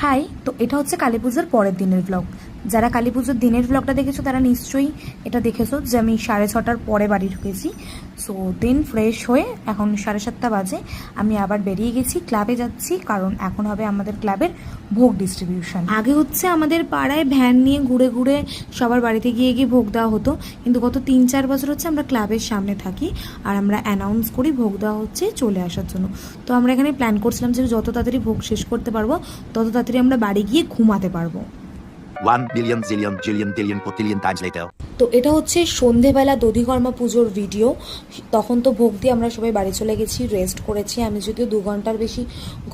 High, তো এটা হচ্ছে কালী পুজোর পরের দিনের ব্লগ। যারা কালী পুজোর দিনের ব্লগটা দেখেছো তারা নিশ্চয়ই এটা দেখেছো যে আমি 6:30টার পরে বাড়ি ঢুকেছি। সো দেন ফ্রেশ হয়ে এখন 7:30 বাজে আমি আবার বেরিয়ে গেছি, ক্লাবে যাচ্ছি, কারণ এখন হবে আমাদের ক্লাবের ভোগ ডিস্ট্রিবিউশন। আগে হচ্ছে আমাদের পাড়ায় ভ্যান নিয়ে ঘুরে ঘুরে সবার বাড়িতে গিয়ে গিয়ে ভোগ দেওয়া হতো, কিন্তু গত 3-4 বছর হচ্ছে আমরা ক্লাবের সামনে থাকি আর আমরা অ্যানাউন্স করি ভোগ দেওয়া হচ্ছে চলে আসার জন্য। তো আমরা এখানে প্ল্যান করছিলাম যে যত তাড়াতাড়ি ভোগ শেষ করতে পারবো তত তাড়াতাড়ি আমরা বাড়ি গিয়ে ঘুমাতে পারবো। 1 billion zillion trillion billion quadrillion times later. তো এটা হচ্ছে সন্ধেবেলা দধিকর্মা পুজোর ভিডিও। তখন তো ভোগ দিয়ে আমরা সবাই বাড়ি চলে গেছি, রেস্ট করেছি। আমি যদিও 2 ঘন্টার বেশি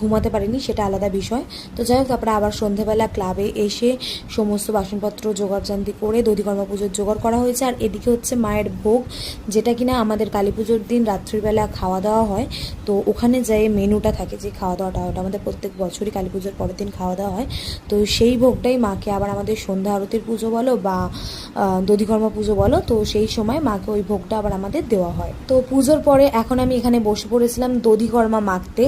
ঘুমাতে পারিনি, সেটা আলাদা বিষয়। তো যাই হোক, তারপরে আবার সন্ধেবেলা ক্লাবে এসে সমস্ত বাসনপত্র জোগাড়জান্তি করে দধিকর্মা পুজোর জোগাড় করা হয়েছে। আর এদিকে হচ্ছে মায়ের ভোগ, যেটা কিনা আমাদের কালী পুজোর দিন রাত্রিবেলা খাওয়া দাওয়া হয়। তো ওখানে যাই মেনুটা থাকে, যে খাওয়া দাওয়াটা, ওটা আমাদের প্রত্যেক বছরই কালী পুজোর পরের দিন খাওয়া দাওয়া হয়। তো সেই ভোগটাই মাকে আবার আমাদের সন্ধ্যা আরতির পুজো বলো বা দধিকর্মা পুজো বলো, তো সেই সময় মাকে ওই ভোগটা আবার আমাদের দেওয়া হয়। তো পুজোর পরে এখন আমি এখানে বসে পড়েছিলাম দধিকর্মা মাখতে।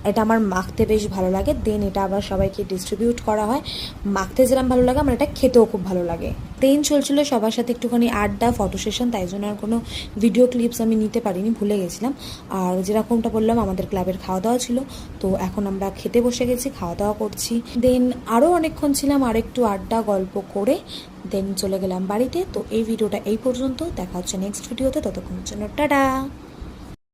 এটা আমার মাখতে বেশ ভালো লাগে, দেন এটা আবার সবাইকে ডিস্ট্রিবিউট করা হয়। মাখতে যেরকম ভালো লাগে আমার এটা খেতেও খুব ভালো লাগে। দেন চলছিল সবার সাথে একটুখানি আড্ডা, ফটো সেশন, তাই জন্য আর কোনো ভিডিও ক্লিপস আমি নিতে পারিনি, ভুলে গেছিলাম। আর যেরকমটা বললাম আমাদের ক্লাবের খাওয়া দাওয়া ছিল, তো এখন আমরা খেতে বসে গেছি, খাওয়া দাওয়া করছি। দেন আরও অনেকক্ষণ ছিলাম, আর একটু আড্ডা গল্প করে দেন চলে গেলাম বাড়িতে। তো এই ভিডিওটা এই পর্যন্ত, দেখা হচ্ছে নেক্সট ভিডিওতে, ততক্ষণের জন্য টাটা।